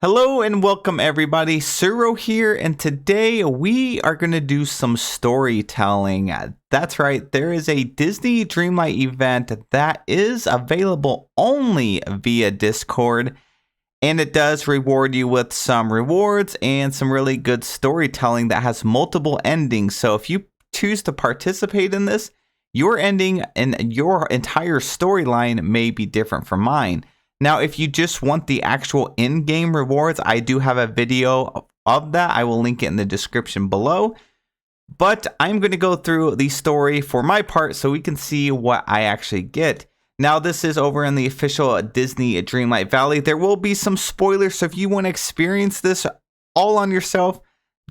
Hello and welcome everybody, Suro here, and today we are going to do some storytelling. That's right, there is a Disney Dreamlight event that is available only via Discord, and it does reward you with some rewards and some really good storytelling that has multiple endings. So if you choose to participate in this, your ending and your entire storyline may be different from mine. Now, if you just want the actual in-game rewards, I do have a video of that. I will link it in the description below. But I'm going to go through the story for my part so we can see what I actually get. Now, this is over in the official Disney Dreamlight Valley. There will be some spoilers, so if you want to experience this all on yourself,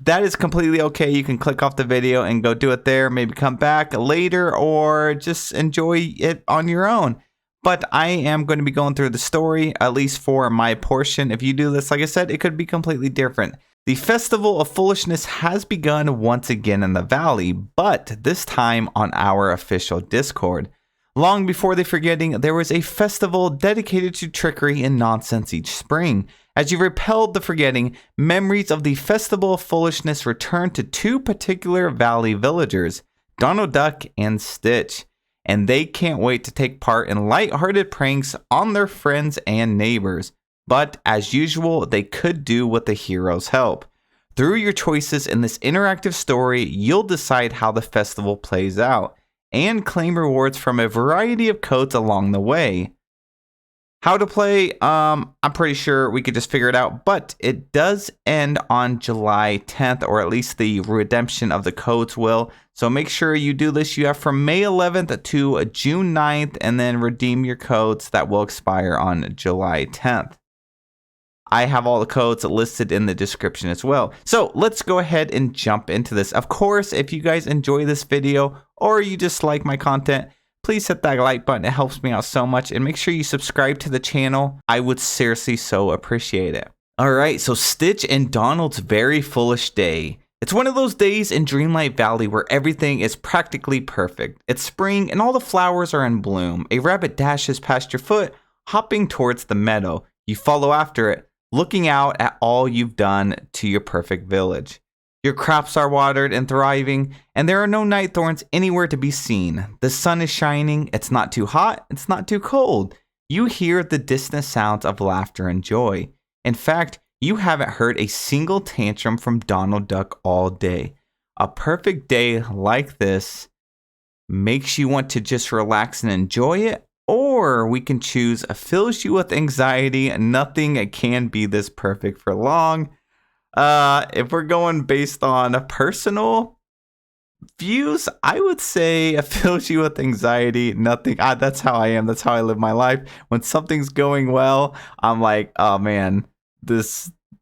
that is completely okay. You can click off the video and go do it there. Maybe come back later or just enjoy it on your own. But I am going to be going through the story, at least for my portion. If you do this, like I said, it could be completely different. The Festival of Foolishness has begun once again in the valley, but this time on our official Discord. Long before the forgetting, there was a festival dedicated to trickery and nonsense each spring. As you repelled the forgetting, memories of the Festival of Foolishness returned to two particular valley villagers, Donald Duck and Stitch. And they can't wait to take part in lighthearted pranks on their friends and neighbors. But as usual, they could do with the hero's help. Through your choices in this interactive story, you'll decide how the festival plays out and claim rewards from a variety of codes along the way. How to play, I'm pretty sure we could just figure it out, but it does end on July 10th, or at least the redemption of the codes will. So make sure you do this. You have from May 11th to June 9th, and then redeem your codes that will expire on July 10th. I have all the codes listed in the description as well. So let's go ahead and jump into this. Of course, if you guys enjoy this video or you just like my content, please hit that like button. It helps me out so much. And make sure you subscribe to the channel. I would seriously so appreciate it. Alright, so Stitch and Donald's very foolish day. It's one of those days in Dreamlight Valley where everything is practically perfect. It's spring and all the flowers are in bloom. A rabbit dashes past your foot, hopping towards the meadow. You follow after it, looking out at all you've done to your perfect village. Your crops are watered and thriving, and there are no night thorns anywhere to be seen. The sun is shining, it's not too hot, it's not too cold. You hear the distant sounds of laughter and joy. In fact, you haven't heard a single tantrum from Donald Duck all day. A perfect day like this makes you want to just relax and enjoy it, or we can choose fills you with anxiety. Nothing can be this perfect for long. If we're going based on personal views, I would say it fills you with anxiety. Nothing. That's how I am. That's how I live my life. When something's going well, I'm like, oh man,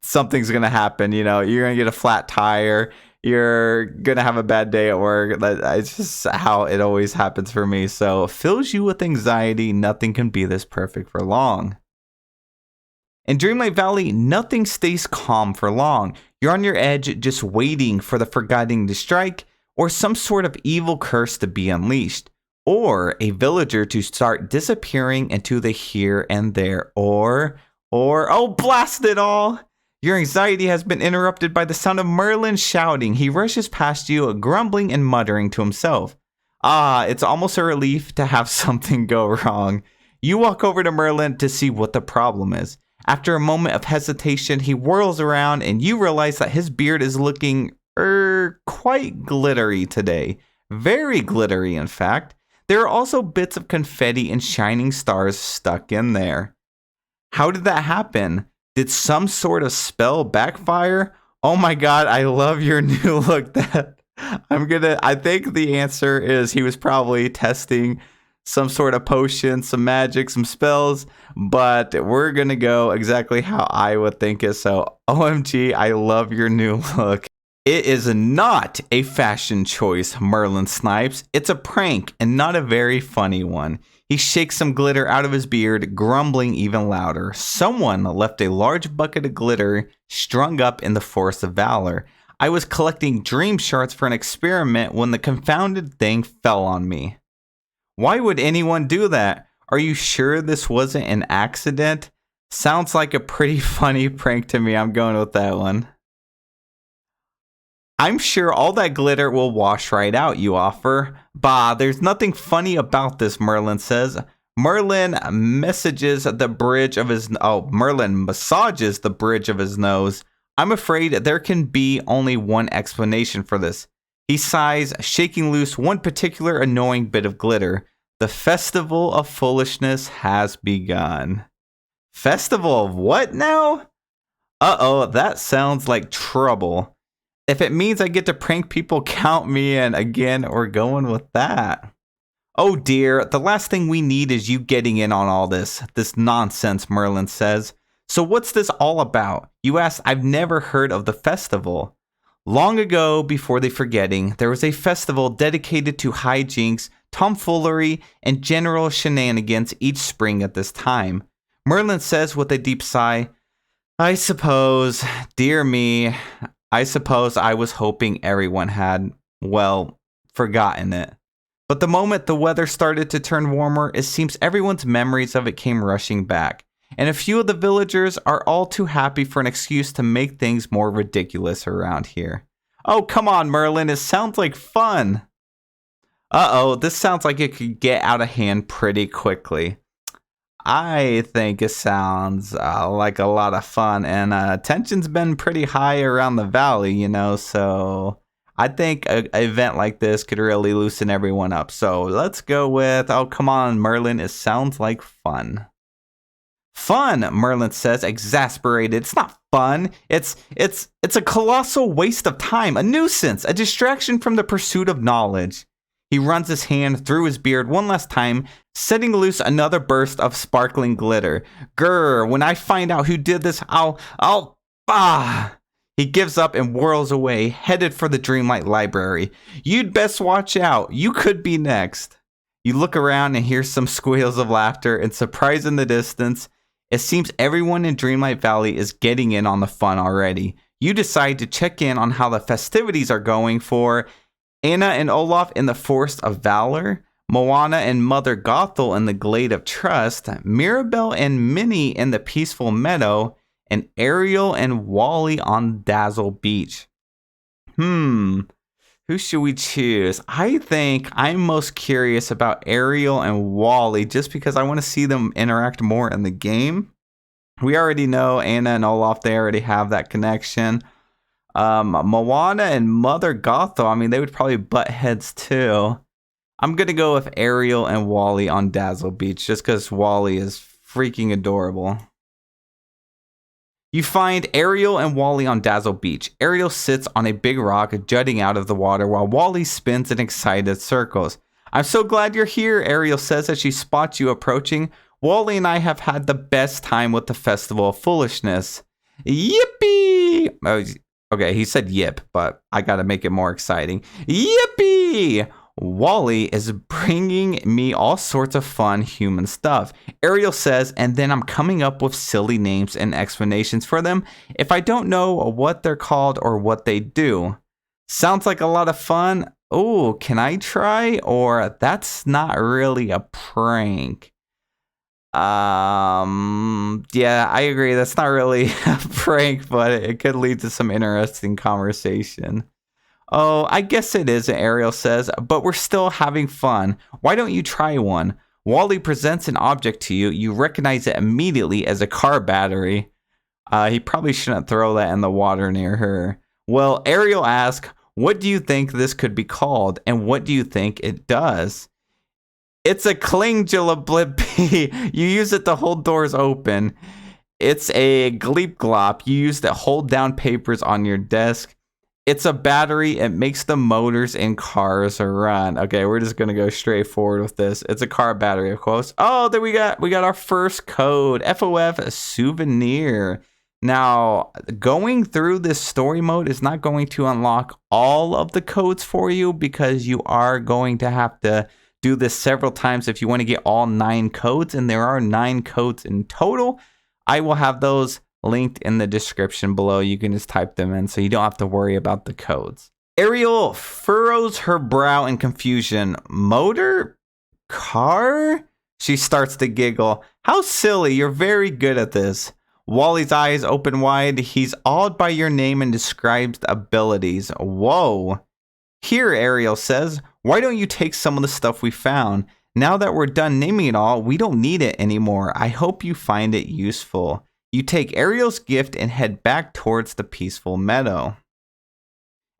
something's gonna happen. You know, you're gonna get a flat tire. You're gonna have a bad day at work. It's just how it always happens for me. So it fills you with anxiety. Nothing can be this perfect for long. In Dreamlight Valley, nothing stays calm for long. You're on your edge just waiting for the forgetting to strike, or some sort of evil curse to be unleashed, or a villager to start disappearing into the here and there, or oh, blast it all! Your anxiety has been interrupted by the sound of Merlin shouting. He rushes past you, grumbling and muttering to himself. It's almost a relief to have something go wrong. You walk over to Merlin to see what the problem is. After a moment of hesitation, he whirls around and you realize that his beard is looking quite glittery today. Very glittery, in fact. There are also bits of confetti and shining stars stuck in there. How did that happen? Did some sort of spell backfire? Oh my god, I love your new look. I think the answer is he was probably testing some sort of potion, some magic, some spells, but we're gonna go exactly how I would think it. So OMG, I love your new look. It is not a fashion choice, Merlin snipes. It's a prank and not a very funny one. He shakes some glitter out of his beard, grumbling even louder. Someone left a large bucket of glitter strung up in the Forest of Valor. I was collecting dream shards for an experiment when the confounded thing fell on me. Why would anyone do that? Are you sure this wasn't an accident? Sounds like a pretty funny prank to me. I'm going with that one. I'm sure all that glitter will wash right out, you offer. Bah, there's nothing funny about this, Merlin says. Merlin massages the bridge of his nose. I'm afraid there can be only one explanation for this. He sighs, shaking loose one particular annoying bit of glitter. The festival of foolishness has begun. Festival of what now? Uh-oh, that sounds like trouble. If it means I get to prank people, count me in. Again, we're going with that. Oh dear, the last thing we need is you getting in on all this nonsense, Merlin says. So what's this all about? You ask, I've never heard of the festival. Long ago, before the forgetting, there was a festival dedicated to hijinks, tomfoolery, and general shenanigans each spring at this time. Merlin says with a deep sigh, I suppose, dear me, I suppose I was hoping everyone had, well, forgotten it. But the moment the weather started to turn warmer, it seems everyone's memories of it came rushing back. And a few of the villagers are all too happy for an excuse to make things more ridiculous around here. Oh, come on, Merlin, it sounds like fun. Uh-oh, this sounds like it could get out of hand pretty quickly. I think it sounds like a lot of fun, and tension's been pretty high around the valley, you know, so I think an event like this could really loosen everyone up. So let's go with, oh, come on, Merlin, it sounds like fun. Fun, Merlin says, exasperated. It's not fun. It's a colossal waste of time, a nuisance, a distraction from the pursuit of knowledge. He runs his hand through his beard one last time, setting loose another burst of sparkling glitter. Grr, when I find out who did this, He gives up and whirls away, headed for the Dreamlight Library. You'd best watch out. You could be next. You look around and hear some squeals of laughter and surprise in the distance. It seems everyone in Dreamlight Valley is getting in on the fun already. You decide to check in on how the festivities are going for Anna and Olaf in the Forest of Valor, Moana and Mother Gothel in the Glade of Trust, Mirabelle and Minnie in the Peaceful Meadow, and Ariel and Wall-E on Dazzle Beach. Who should we choose? I think I'm most curious about Ariel and Wall-E just because I want to see them interact more in the game. We already know Anna and Olaf, they already have that connection. Moana and Mother Gothel, I mean, they would probably butt heads too. I'm going to go with Ariel and Wall-E on Dazzle Beach just because Wall-E is freaking adorable. You find Ariel and Wall-E on Dazzle Beach. Ariel sits on a big rock jutting out of the water while Wall-E spins in excited circles. I'm so glad you're here, Ariel says as she spots you approaching. Wall-E and I have had the best time with the Festival of Foolishness. Yippee! Okay, he said yip, but I gotta make it more exciting. Yippee! Wall-E is bringing me all sorts of fun human stuff. Ariel says, and then I'm coming up with silly names and explanations for them if I don't know what they're called or what they do. Sounds like a lot of fun. Oh, can I try? Or that's not really a prank. Yeah, I agree. That's not really a prank, but it could lead to some interesting conversation. Oh, I guess it is, Ariel says, but we're still having fun. Why don't you try one? Wall-E presents an object to you. You recognize it immediately as a car battery. He probably shouldn't throw that in the water near her. Well, Ariel asks, what do you think this could be called, and what do you think it does? It's a klingelablippy. You use it to hold doors open. It's a gleep glop. You use it to hold down papers on your desk. It's a battery. It makes the motors in cars run. Okay, we're just gonna go straight forward with this. It's a car battery, of course. Oh, there we got our first code. FOFSUVENIR. Now, going through this story mode is not going to unlock all of the codes for you because you are going to have to do this several times if you want to get all 9 codes, and there are 9 codes in total. I will have those linked in the description below. You can just type them in so you don't have to worry about the codes. Ariel furrows her brow in confusion. Motor? Car? She starts to giggle. How silly, you're very good at this. Wall-E's eyes open wide. He's awed by your name and describes the abilities. Whoa. Here, Ariel says, why don't you take some of the stuff we found? Now that we're done naming it all, we don't need it anymore. I hope you find it useful. You take Ariel's gift and head back towards the peaceful meadow.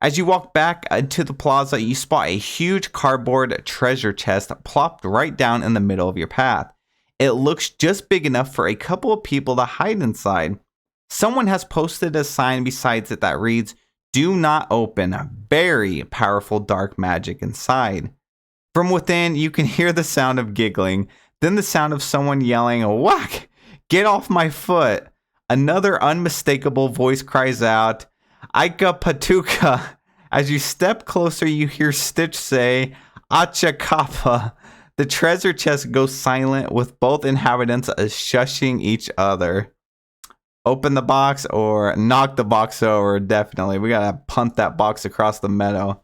As you walk back into the plaza, you spot a huge cardboard treasure chest plopped right down in the middle of your path. It looks just big enough for a couple of people to hide inside. Someone has posted a sign beside it that reads, "Do not open. Very powerful dark magic inside." From within, you can hear the sound of giggling, then the sound of someone yelling, "Whack! Get off my foot!" Another unmistakable voice cries out, "Ika Patuka." As you step closer, you hear Stitch say, "Acha kappa." The treasure chest goes silent with both inhabitants shushing each other. Open the box or knock the box over, definitely. We gotta punt that box across the meadow.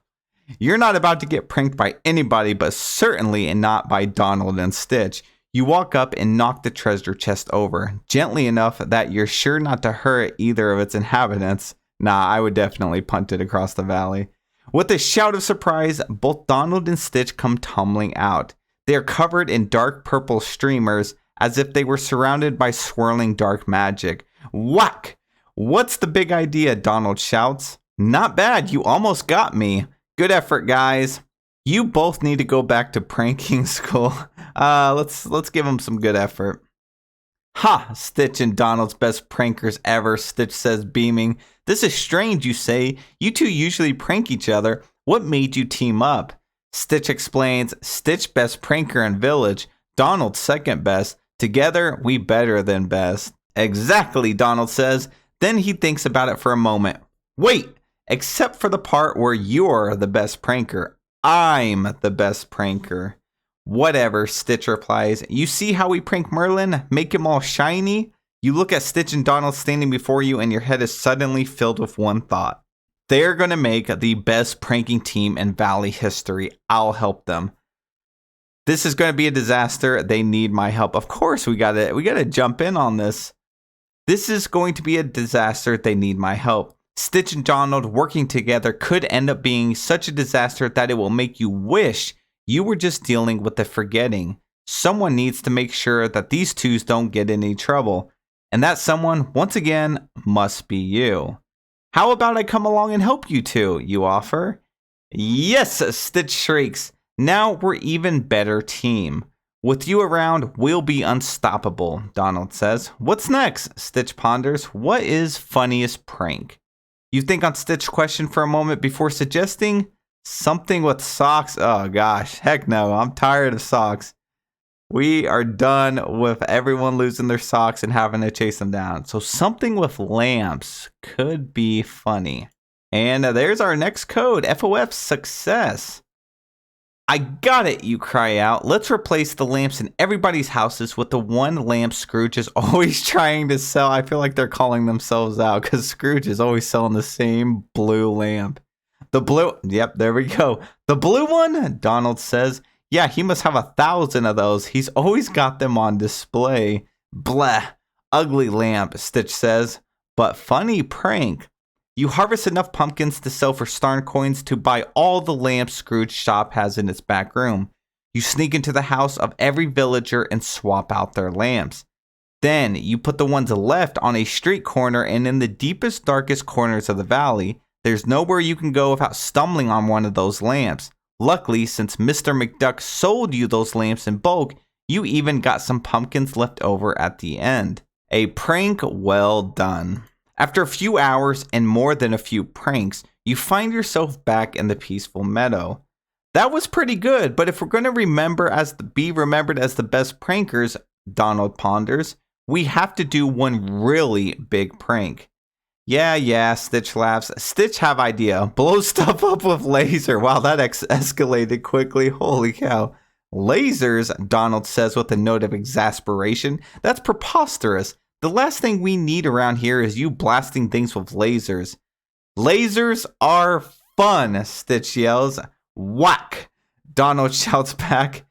You're not about to get pranked by anybody, but certainly not by Donald and Stitch. You walk up and knock the treasure chest over, gently enough that you're sure not to hurt either of its inhabitants. Nah, I would definitely punt it across the valley. With a shout of surprise, both Donald and Stitch come tumbling out. They are covered in dark purple streamers, as if they were surrounded by swirling dark magic. Whack! What's the big idea? Donald shouts. Not bad, you almost got me. Good effort, guys. You both need to go back to pranking school. Let's give them some good effort. Ha! Stitch and Donald's best prankers ever, Stitch says, beaming. This is strange, you say. You two usually prank each other. What made you team up? Stitch explains, Stitch best pranker in village, Donald second best. Together, we better than best. Exactly, Donald says. Then he thinks about it for a moment. Wait, except for the part where you're the best pranker. I'm the best pranker. Whatever, Stitch replies. You see how we prank Merlin? Make him all shiny? You look at Stitch and Donald standing before you and your head is suddenly filled with one thought. They're going to make the best pranking team in Valley history. I'll help them. This is going to be a disaster. They need my help. Of course, we got to jump in on this. This is going to be a disaster. They need my help. Stitch and Donald working together could end up being such a disaster that it will make you wish you were just dealing with the forgetting. Someone needs to make sure that these twos don't get in any trouble. And that someone, once again, must be you. How about I come along and help you two, you offer? Yes, Stitch shrieks. Now we're even better team. With you around, we'll be unstoppable, Donald says. What's next? Stitch ponders. What is funniest prank? You think on Stitch's question for a moment before suggesting something with socks. Oh gosh, heck no, I'm tired of socks. We are done with everyone losing their socks and having to chase them down. So something with lamps could be funny. And there's our next code, FOFSUCCESS. I got it, you cry out. Let's replace the lamps in everybody's houses with the one lamp Scrooge is always trying to sell. I feel like they're calling themselves out because Scrooge is always selling the same blue lamp. The blue, yep, there we go. The blue one, Donald says. Yeah, he must have 1,000 of those. He's always got them on display. Bleh, ugly lamp, Stitch says. But funny prank. You harvest enough pumpkins to sell for star coins to buy all the lamps Scrooge's shop has in its back room. You sneak into the house of every villager and swap out their lamps. Then you put the ones left on a street corner, and in the deepest, darkest corners of the valley, there's nowhere you can go without stumbling on one of those lamps. Luckily, since Mr. McDuck sold you those lamps in bulk, you even got some pumpkins left over at the end. A prank well done. After a few hours and more than a few pranks, you find yourself back in the peaceful meadow. That was pretty good, but if we're going to be remembered as the best prankers, Donald ponders, we have to do one really big prank. Yeah, Stitch laughs. Stitch have idea. Blow stuff up with laser. Wow, that escalated quickly. Holy cow. Lasers, Donald says with a note of exasperation. That's preposterous. The last thing we need around here is you blasting things with lasers. Lasers are fun, Stitch yells. Whack! Donald shouts back.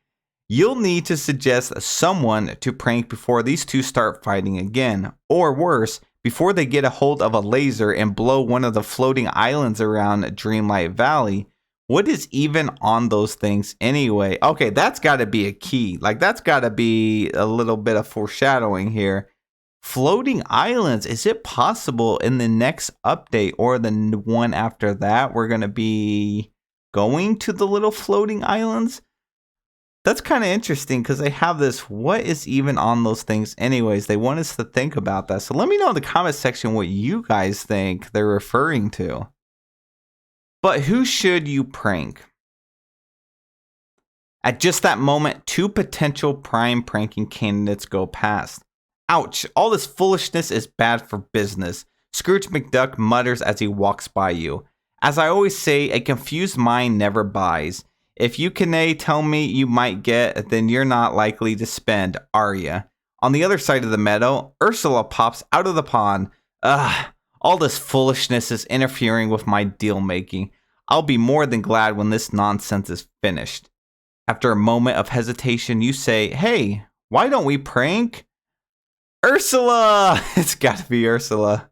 You'll need to suggest someone to prank before these two start fighting again, or worse, before they get a hold of a laser and blow one of the floating islands around Dreamlight Valley. What is even on those things anyway? Okay, that's got to be a key. Like, that's got to be a little bit of foreshadowing here. Floating islands, is it possible in the next update or the one after that we're going to be going to the little floating islands? That's kind of interesting because they have this, what is even on those things anyways? They want us to think about that. So let me know in the comment section what you guys think they're referring to. But who should you prank? At just that moment, two potential prime pranking candidates go past. Ouch, all this foolishness is bad for business, Scrooge McDuck mutters as he walks by you. As I always say, a confused mind never buys. If you can tell me you might get, then you're not likely to spend, are ya? On the other side of the meadow, Ursula pops out of the pond. Ugh, all this foolishness is interfering with my deal making. I'll be more than glad when this nonsense is finished. After a moment of hesitation, you say, hey, why don't we prank Ursula? It's got to be Ursula.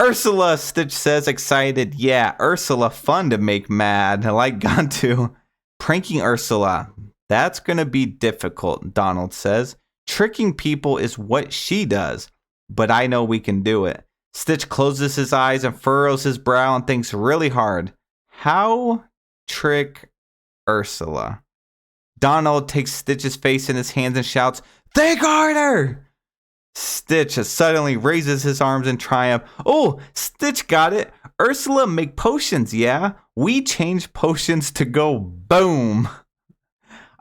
Ursula, Stitch says, excited. Yeah, Ursula, fun to make mad. I like got to. Pranking Ursula. That's going to be difficult, Donald says. Tricking people is what she does. But I know we can do it. Stitch closes his eyes and furrows his brow and thinks really hard. How trick Ursula? Donald takes Stitch's face in his hands and shouts, think harder! Stitch suddenly raises his arms in triumph. Oh, Stitch got it. Ursula make potions, yeah? We change potions to go boom.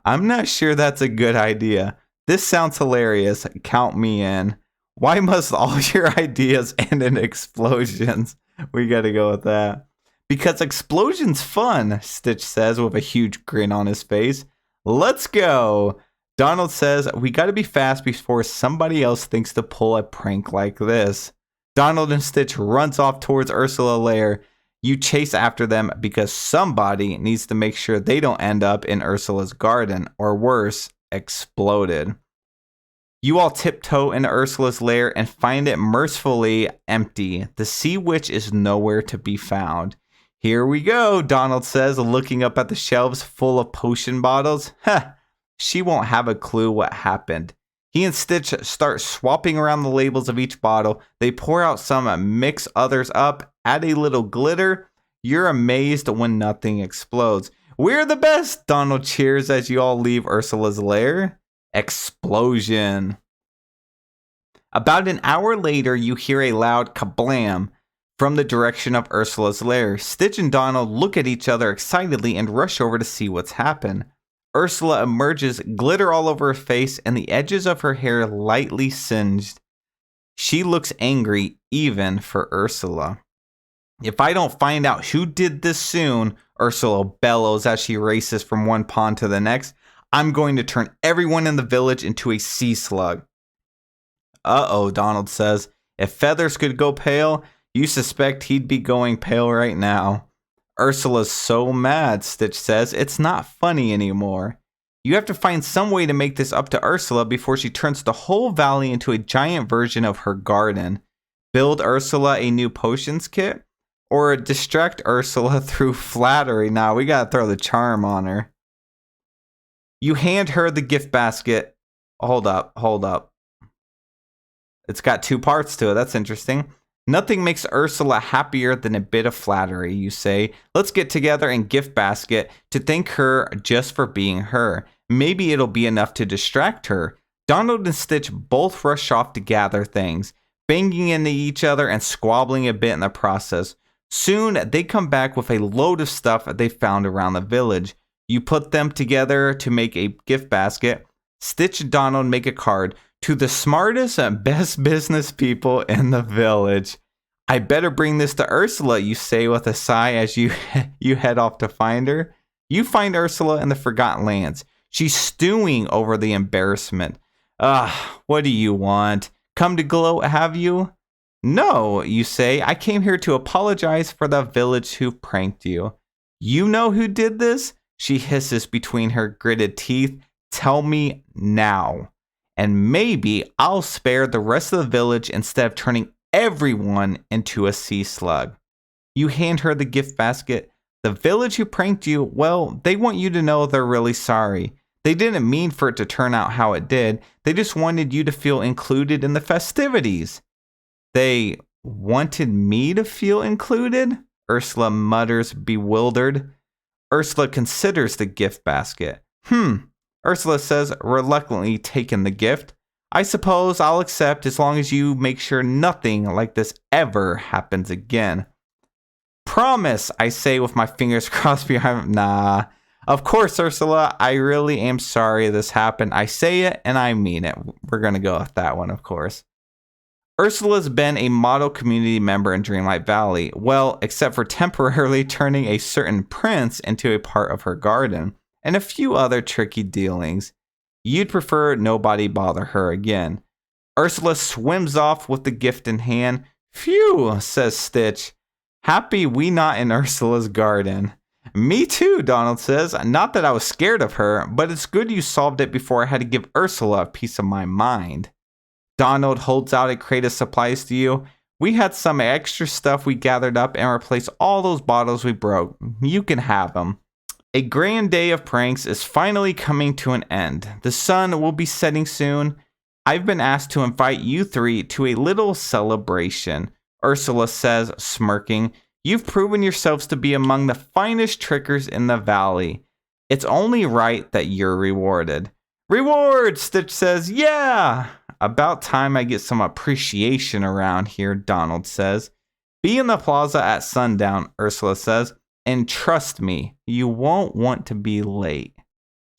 I'm not sure that's a good idea. This sounds hilarious. Count me in. Why must all your ideas end in explosions? We gotta go with that. Because explosion's fun, Stitch says with a huge grin on his face. Let's go. Donald says, we gotta be fast before somebody else thinks to pull a prank like this. Donald and Stitch runs off towards Ursula's lair. You chase after them because somebody needs to make sure they don't end up in Ursula's garden, or worse, exploded. You all tiptoe into Ursula's lair and find it mercifully empty. The sea witch is nowhere to be found. Here we go, Donald says, looking up at the shelves full of potion bottles. Heh. She won't have a clue what happened. He and Stitch start swapping around the labels of each bottle. They pour out some, mix others up, add a little glitter. You're amazed when nothing explodes. We're the best, Donald cheers as you all leave Ursula's lair. Explosion. About an hour later, you hear a loud kablam from the direction of Ursula's lair. Stitch and Donald look at each other excitedly and rush over to see what's happened. Ursula emerges, glitter all over her face and the edges of her hair lightly singed. She looks angry, even for Ursula. If I don't find out who did this soon, Ursula bellows as she races from one pond to the next, I'm going to turn everyone in the village into a sea slug. Uh-oh, Donald says. If Feathers could go pale, you suspect he'd be going pale right now. Ursula's so mad, Stitch says, it's not funny anymore. You have to find some way to make this up to Ursula before she turns the whole valley into a giant version of her garden. Build Ursula a new potions kit? Or distract Ursula through flattery? Nah, we gotta throw the charm on her. You hand her the gift basket. Hold up. It's got two parts to it, that's interesting. Nothing makes Ursula happier than a bit of flattery, you say. Let's get together in gift basket to thank her just for being her. Maybe it'll be enough to distract her. Donald and Stitch both rush off to gather things, banging into each other and squabbling a bit in the process. Soon, they come back with a load of stuff they found around the village. You put them together to make a gift basket. Stitch and Donald make a card. To the smartest and best business people in the village. I better bring this to Ursula, you say with a sigh as you head off to find her. You find Ursula in the Forgotten Lands. She's stewing over the embarrassment. What do you want? Come to gloat, have you? No, you say. I came here to apologize for the village who pranked you. You know who did this? She hisses between her gritted teeth. Tell me now, and maybe I'll spare the rest of the village instead of turning everyone into a sea slug. You hand her the gift basket. The village who pranked you, well, they want you to know they're really sorry. They didn't mean for it to turn out how it did. They just wanted you to feel included in the festivities. They wanted me to feel included? Ursula mutters, bewildered. Ursula considers the gift basket. Ursula says, reluctantly taking the gift. I suppose I'll accept as long as you make sure nothing like this ever happens again. Promise, I say with my fingers crossed behind. Nah. Of course, Ursula, I really am sorry this happened. I say it and I mean it. We're going to go with that one, of course. Ursula's been a model community member in Dreamlight Valley. Well, except for temporarily turning a certain prince into a part of her garden, and a few other tricky dealings. You'd prefer nobody bother her again. Ursula swims off with the gift in hand. Phew, says Stitch. Happy we not in Ursula's garden. Me too, Donald says. Not that I was scared of her, but it's good you solved it before I had to give Ursula a piece of my mind. Donald holds out a crate of supplies to you. We had some extra stuff we gathered up and replaced all those bottles we broke. You can have them. A grand day of pranks is finally coming to an end. The sun will be setting soon. I've been asked to invite you three to a little celebration, Ursula says, smirking. You've proven yourselves to be among the finest trickers in the valley. It's only right that you're rewarded. Reward, Stitch says. Yeah! About time I get some appreciation around here, Donald says. Be in the plaza at sundown, Ursula says. And trust me, you won't want to be late.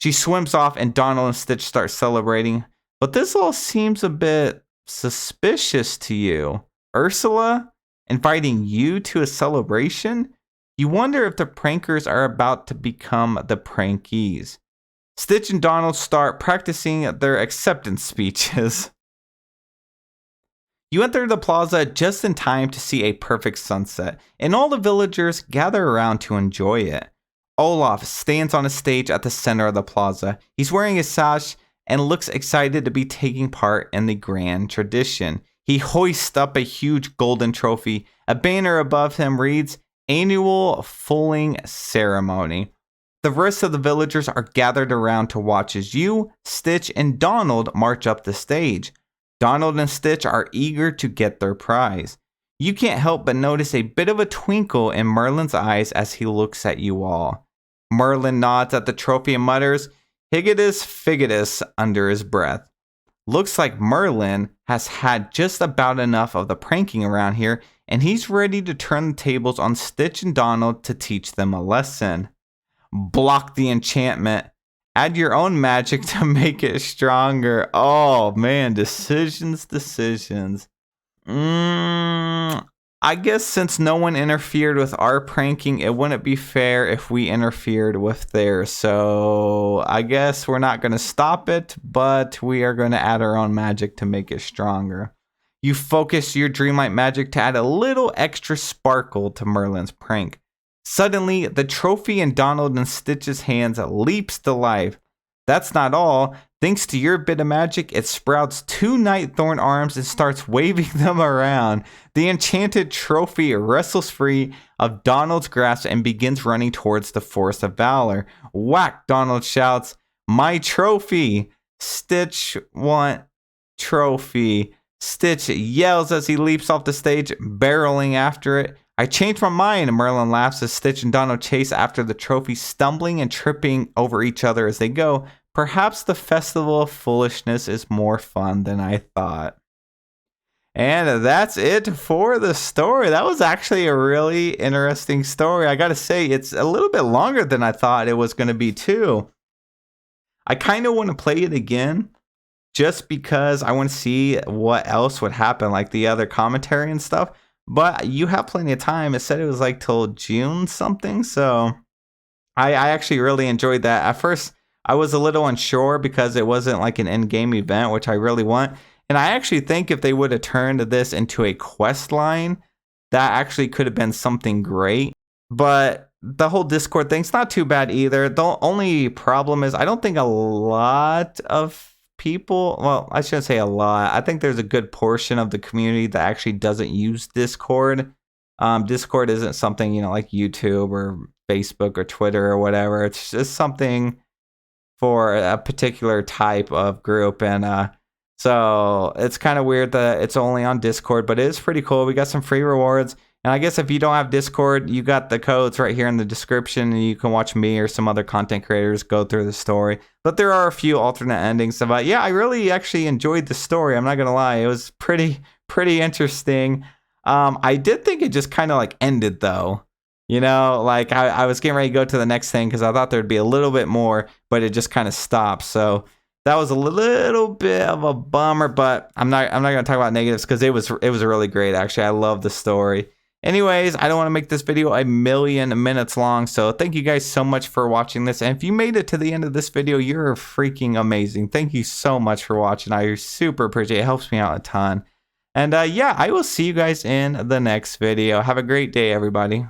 She swims off and Donald and Stitch start celebrating. But this all seems a bit suspicious to you. Ursula? Inviting you to a celebration? You wonder if the prankers are about to become the prankies. Stitch and Donald start practicing their acceptance speeches. You enter the plaza just in time to see a perfect sunset, and all the villagers gather around to enjoy it. Olaf stands on a stage at the center of the plaza. He's wearing a sash and looks excited to be taking part in the grand tradition. He hoists up a huge golden trophy. A banner above him reads, Annual Fulling Ceremony. The rest of the villagers are gathered around to watch as you, Stitch, and Donald march up the stage. Donald and Stitch are eager to get their prize. You can't help but notice a bit of a twinkle in Merlin's eyes as he looks at you all. Merlin nods at the trophy and mutters, Higitus Figitus under his breath. Looks like Merlin has had just about enough of the pranking around here, and he's ready to turn the tables on Stitch and Donald to teach them a lesson. Block the enchantment. Add your own magic to make it stronger. Oh man, decisions. I guess since no one interfered with our pranking, it wouldn't be fair if we interfered with theirs. So I guess we're not going to stop it, but we are going to add our own magic to make it stronger. You focus your Dreamlight magic to add a little extra sparkle to Merlin's prank. Suddenly, the trophy in Donald and Stitch's hands leaps to life. That's not all. Thanks to your bit of magic, it sprouts 2 Nightthorn arms and starts waving them around. The enchanted trophy wrestles free of Donald's grasp and begins running towards the Forest of Valor. Whack, Donald shouts, My trophy! Stitch want trophy. Stitch yells as he leaps off the stage, barreling after it. I changed my mind, Merlin laughs as Stitch and Donald chase after the trophy, stumbling and tripping over each other as they go. Perhaps the Festival of Foolishness is more fun than I thought. And that's it for the story. That was actually a really interesting story. I gotta say, it's a little bit longer than I thought it was going to be too. I kind of want to play it again just because I want to see what else would happen, like the other commentary and stuff. But you have plenty of time. It said it was like till June something. So I actually really enjoyed that. At first, I was a little unsure because it wasn't like an in-game event, which I really want. And I actually think if they would have turned this into a quest line, that actually could have been something great. But the whole Discord thing's not too bad either. The only problem is I don't think a lot of people, well, I shouldn't say a lot. I think there's a good portion of the community that actually doesn't use Discord. Discord isn't something, like YouTube or Facebook or Twitter or whatever. It's just something for a particular type of group, and so it's kind of weird that it's only on Discord, but it is pretty cool. We got some free rewards, and I guess if you don't have Discord, you got the codes right here in the description, and you can watch me or some other content creators go through the story. But there are a few alternate endings. But yeah, I really actually enjoyed the story. I'm not gonna lie, it was pretty interesting. I did think it just kind of like ended though. Like I was getting ready to go to the next thing because I thought there'd be a little bit more, but it just kind of stopped. So that was a little bit of a bummer, but I'm not gonna talk about negatives because it was really great. Actually, I love the story. Anyways, I don't want to make this video a million minutes long, so thank you guys so much for watching this. And if you made it to the end of this video, you're freaking amazing. Thank you so much for watching. I super appreciate it. It helps me out a ton. And yeah, I will see you guys in the next video. Have a great day, everybody.